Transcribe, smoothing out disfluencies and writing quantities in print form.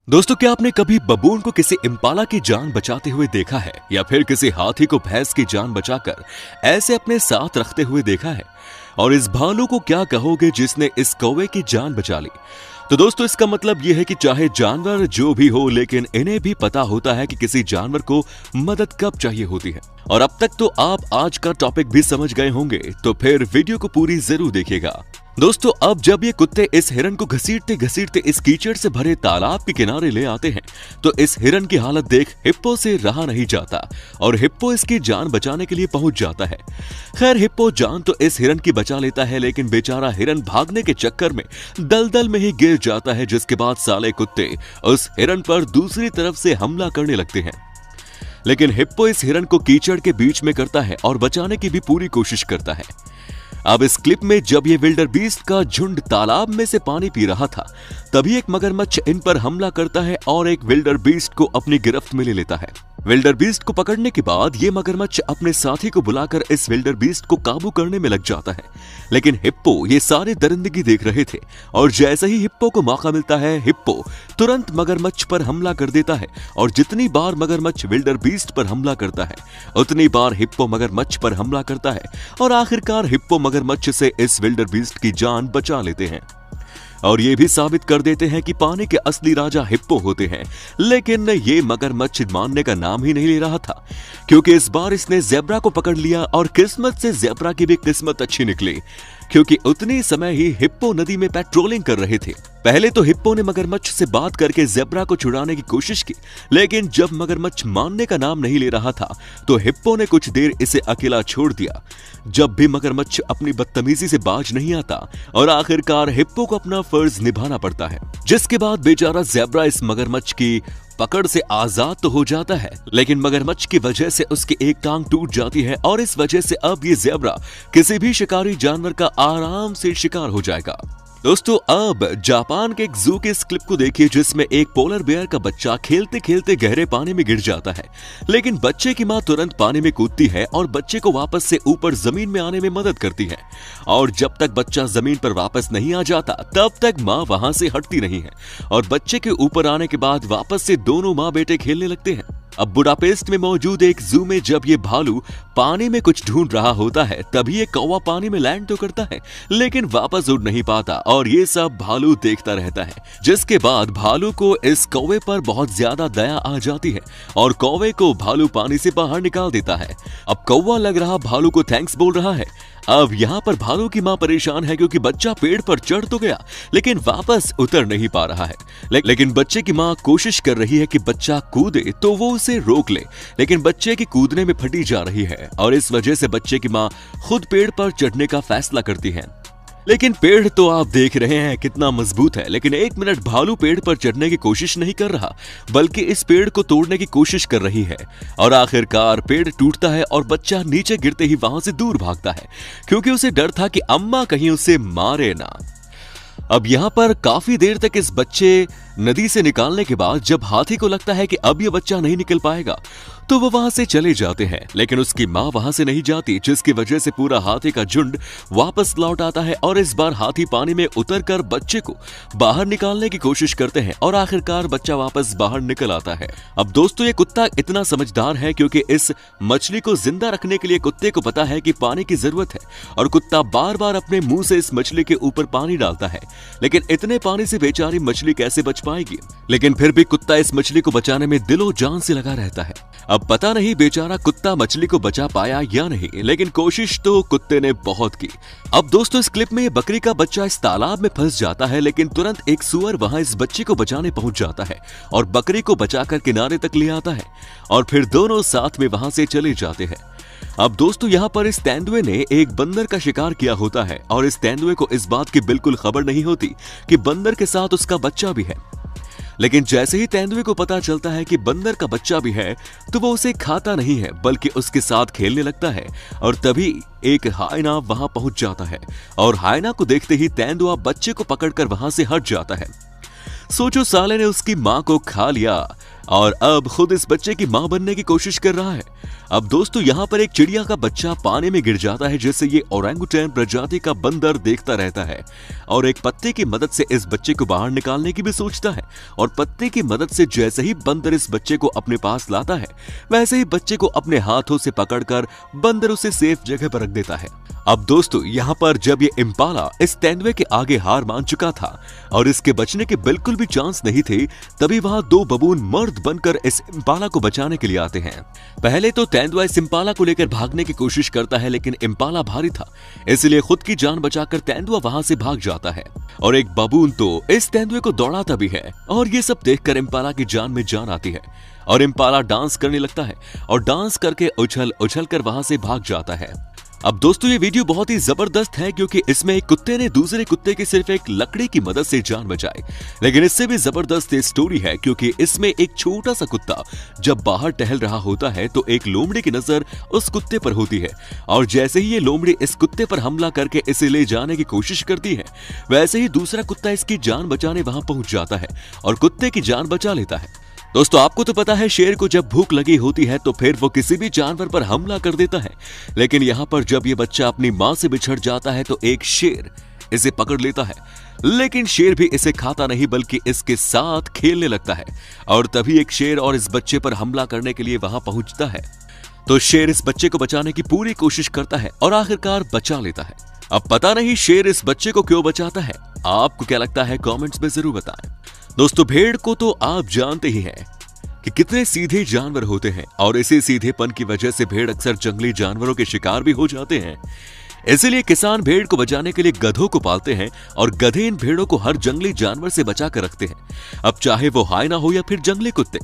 दोस्तों, क्या आपने कभी बबून को किसी इम्पाला की जान बचाते हुए देखा है या फिर किसी हाथी को भैंस की जान बचाकर ऐसे अपने साथ रखते हुए देखा है? और इस भालू को क्या कहोगे जिसने इस कौवे की जान बचा ली? तो दोस्तों, इसका मतलब यह है कि चाहे जानवर जो भी हो, लेकिन इन्हें भी पता होता है कि किसी जानवर को मदद कब चाहिए होती है। और अब तक तो आप आज का टॉपिक भी समझ गए होंगे, तो फिर वीडियो को पूरी जरूर देखिएगा। दोस्तों, अब जब ये कुत्ते इस हिरन को घसीटते घसीटते इस कीचड़ से भरे तालाब के किनारे ले आते हैं, तो इस हिरन की हालत देख हिप्पो से रहा नहीं जाता और हिप्पो इसकी जान बचाने के लिए पहुंच जाता है। खैर, हिप्पो जान तो इस हिरन की बचा लेता है, लेकिन बेचारा हिरन भागने के चक्कर में दलदल में ही गिर जाता है, जिसके बाद साले कुत्ते उस हिरन पर दूसरी तरफ से हमला करने लगते हैं। लेकिन हिप्पो इस हिरन को कीचड़ के बीच में करता है और बचाने की भी पूरी कोशिश करता है। अब इस क्लिप में जब ये विल्डर बीस्ट का झुंड तालाब में से पानी पी रहा था, तभी एक मगरमच्छ इन पर हमला करता है और एक विल्डर बीस्ट को अपनी गिरफ्त में ले लेता है। विल्डर बीस्ट को पकड़ने के बाद ये मगरमच्छ अपने साथी को बुलाकर इस विल्डर बीस्ट को काबू करने में लग जाता है। लेकिन हिप्पो ये सारी दरिंदगी देख रहे थे और जैसे ही हिप्पो को मौका मिलता है, हिप्पो तुरंत मगरमच्छ पर हमला कर देता है। और जितनी बार मगरमच्छ विल्डर बीस्ट पर हमला करता है, उतनी बार हिप्पो मगरमच्छ पर हमला करता है और आखिरकार हिप्पो मगरमच्छ से इस विल्डर बीस्ट की जान बचा लेते हैं और ये भी साबित कर देते हैं कि पानी के असली राजा हिप्पो होते हैं। लेकिन ये मगरमच्छ मानने का नाम ही नहीं ले रहा था, क्योंकि इस बार इसने ज़ेब्रा को पकड़ लिया और किस्मत से ज़ेब्रा की भी किस्मत अच्छी निकली, क्योंकि उतनी समय ही हिप्पो नदी में पेट्रोलिंग कर रहे थे। पहले तो हिप्पो ने मगरमच्छ से बात करके ज़ेब्रा को छुड़ाने की कोशिश की, लेकिन जब मगरमच्छ मानने का नाम नहीं ले रहा था, तो हिप्पो ने कुछ देर इसे अकेला छोड़ दिया। जब भी मगरमच्छ अपनी बदतमीजी से बाज नहीं आता और आखिरकार हिप्पो को अपना फर्ज निभाना पड़ता है, जिसके बाद बेचारा ज़ेब्रा इस मगरमच्छ की पकड़ से आजाद तो हो जाता है, लेकिन मगरमच्छ की वजह से उसकी एक टांग टूट जाती है और इस वजह से अब ये ज़ेब्रा किसी भी शिकारी जानवर का आराम से शिकार हो जाएगा। दोस्तों, अब जापान के एक जू के इस क्लिप को देखिए, जिसमें एक पोलर बेयर का बच्चा खेलते खेलते गहरे पानी में गिर जाता है। लेकिन बच्चे की मां तुरंत पानी में कूदती है और बच्चे को वापस से ऊपर जमीन में आने में मदद करती है। और जब तक बच्चा जमीन पर वापस नहीं आ जाता, तब तक मां वहां से हटती नहीं है और बच्चे के ऊपर आने के बाद वापस से दोनों माँ बेटे खेलने लगते हैं। अब बुडापेस्ट में मौजूद एक जू में जब ये भालू पानी में कुछ ढूंढ रहा होता है, तभी ये कौवा पानी में लैंड तो करता है, लेकिन वापस उड़ नहीं पाता और ये सब भालू देखता रहता है। जिसके बाद भालू को इस कौवे पर बहुत ज्यादा दया आ जाती है और कौवे को भालू पानी से बाहर निकाल देता है। अब कौवा लग रहा भालू को थैंक्स बोल रहा है। अब यहाँ पर भालू की मां परेशान है, क्योंकि बच्चा पेड़ पर चढ़ तो गया, लेकिन वापस उतर नहीं पा रहा है। लेकिन बच्चे की मां कोशिश कर रही है कि बच्चा कूदे तो वो उसे रोक ले, लेकिन बच्चे की कूदने में फटी जा रही है और इस वजह से बच्चे की मां खुद पेड़ पर चढ़ने का फैसला करती है। लेकिन पेड़ तो आप देख रहे हैं कितना मजबूत है, लेकिन एक मिनट भालू पेड़ पर चढ़ने की कोशिश नहीं कर रहा, बल्कि इस पेड़ को तोड़ने की कोशिश कर रही है। और आखिरकार पेड़ टूटता है और बच्चा नीचे गिरते ही वहां से दूर भागता है, क्योंकि उसे डर था कि अम्मा कहीं उसे मारे ना। अब यहाँ पर काफी देर तक इस बच्चे नदी से निकालने के बाद जब हाथी को लगता है कि अब ये बच्चा नहीं निकल पाएगा, तो वो वहां से चले जाते हैं, लेकिन उसकी मां वहां से नहीं जाती, जिसकी वजह से पूरा हाथी का झुंड वापस लौट आता है और इस बार हाथी पानी में उतरकर बच्चे को बाहर निकालने की कोशिश करते हैं और आखिरकार बच्चा वापस बाहर निकल आता है। अब दोस्तों, ये कुत्ता इतना समझदार है, क्योंकि इस मछली को जिंदा रखने के लिए कुत्ते को पता है कि पानी की जरूरत है और कुत्ता बार बार अपने मुंह से इस मछली के ऊपर पानी डालता है। लेकिन इतने पानी से बेचारी मछली कैसे बच पाएगी? लेकिन फिर भी कुत्ता इस मछली को बचाने में दिलो जान से लगा रहता है। अब पता नहीं बेचारा कुत्ता मछली को बचा पाया या नहीं, लेकिन कोशिश तो कुत्ते ने बहुत की। अब दोस्तों, इस क्लिप में बकरी का बच्चा इस तालाब में फंस जाता है, लेकिन तुरंत एक सुअर वहां इस बच्चे को बचाने पहुंच जाता है और बकरी को बचाकर किनारे तक ले आता है और फिर दोनों साथ में वहां से चले जाते हैं। अब दोस्तों, यहाँ पर इस तेंदुए ने एक बंदर का शिकार किया होता है और इस तेंदुए को इस बात की बिल्कुल खबर नहीं होती कि बंदर के साथ उसका बच्चा भी है। लेकिन जैसे ही तेंदुए को पता चलता है कि बंदर का बच्चा भी है, तो वो उसे खाता नहीं है, बल्कि उसके साथ खेलने लगता है। और तभी एक हायना वहां पहुंच जाता है और हायना को देखते ही तेंदुआ बच्चे को पकड़कर वहां से हट जाता है। सोचो, साले ने उसकी मां को खा लिया, और अब खुद इस बच्चे की मां बनने की कोशिश कर रहा है। अब दोस्तों यहाँ पर एक चिड़िया का बच्चा पानी में गिर जाता है, जिसे ये ओरंगुटैन प्रजाति का बंदर देखता रहता है और एक पत्ते की मदद से इस बच्चे को बाहर निकालने की भी सोचता है। और पत्ते की मदद से जैसे ही बंदर इस बच्चे को अपने पास लाता है, वैसे ही बच्चे को अपने हाथों से पकड़कर बंदर उसे सेफ जगह पर रख देता है। अब दोस्तों यहाँ पर जब ये इम्पाला इस तेंदुए के आगे हार मान चुका था और इसके बचने के बिल्कुल भी चांस नहीं थे, तभी वहां दो बबून मर्द बनकर इस इम्पाला को बचाने के लिए आते हैं। पहले तो तेंदुआ इस इम्पाला को लेकर भागने की कोशिश करता है, लेकिन इम्पाला भारी था, इसलिए खुद की जान बचाकर तेंदुआ वहां से भाग जाता है और एक बबून तो इस तेंदुए को दौड़ाता भी है। और ये सब देखकर इम्पाला की जान में जान आती है और इम्पाला डांस करने लगता है और डांस करके उछल उछल कर वहां से भाग जाता है। अब दोस्तों ये वीडियो बहुत ही जबरदस्त है, क्योंकि इसमें एक कुत्ते ने दूसरे कुत्ते की सिर्फ एक लकड़ी की मदद से जान बचाई। लेकिन इससे भी जबरदस्त ये स्टोरी है, क्योंकि इसमें एक छोटा सा कुत्ता जब बाहर टहल रहा होता है तो एक लोमड़ी की नजर उस कुत्ते पर होती है और जैसे ही ये लोमड़ी इस कुत्ते पर हमला करके इसे ले जाने की कोशिश करती है, वैसे ही दूसरा कुत्ता इसकी जान बचाने वहां पहुंच जाता है और कुत्ते की जान बचा लेता है। दोस्तों आपको तो पता है, शेर को जब भूख लगी होती है तो फिर वो किसी भी जानवर पर हमला कर देता है, लेकिन यहाँ पर जब ये बच्चा अपनी मां से बिछड़ जाता है तो एक शेर इसे पकड़ लेता है। लेकिन शेर भी इसे खाता नहीं, बल्कि इसके साथ खेलने लगता है और तभी एक शेर और इस बच्चे पर हमला करने के लिए वहां पहुंचता है। तो शेर इस बच्चे को बचाने की पूरी कोशिश करता है और आखिरकार बचा लेता है। अब पता नहीं शेर इस बच्चे को क्यों बचाता है, आपको क्या लगता है कमेंट्स में जरूर बताएं। दोस्तों भेड़ को तो आप जानते ही हैं कि कितने सीधे जानवर होते हैं और इसी सीधेपन की वजह से भेड़ अक्सर जंगली जानवरों के शिकार भी हो जाते हैं। इसीलिए किसान भेड़ को बचाने के लिए गधों को पालते हैं और गधे इन भेड़ों को हर जंगली जानवर से बचा कर रखते हैं, अब चाहे वो हायना हो या फिर जंगली कुत्ते।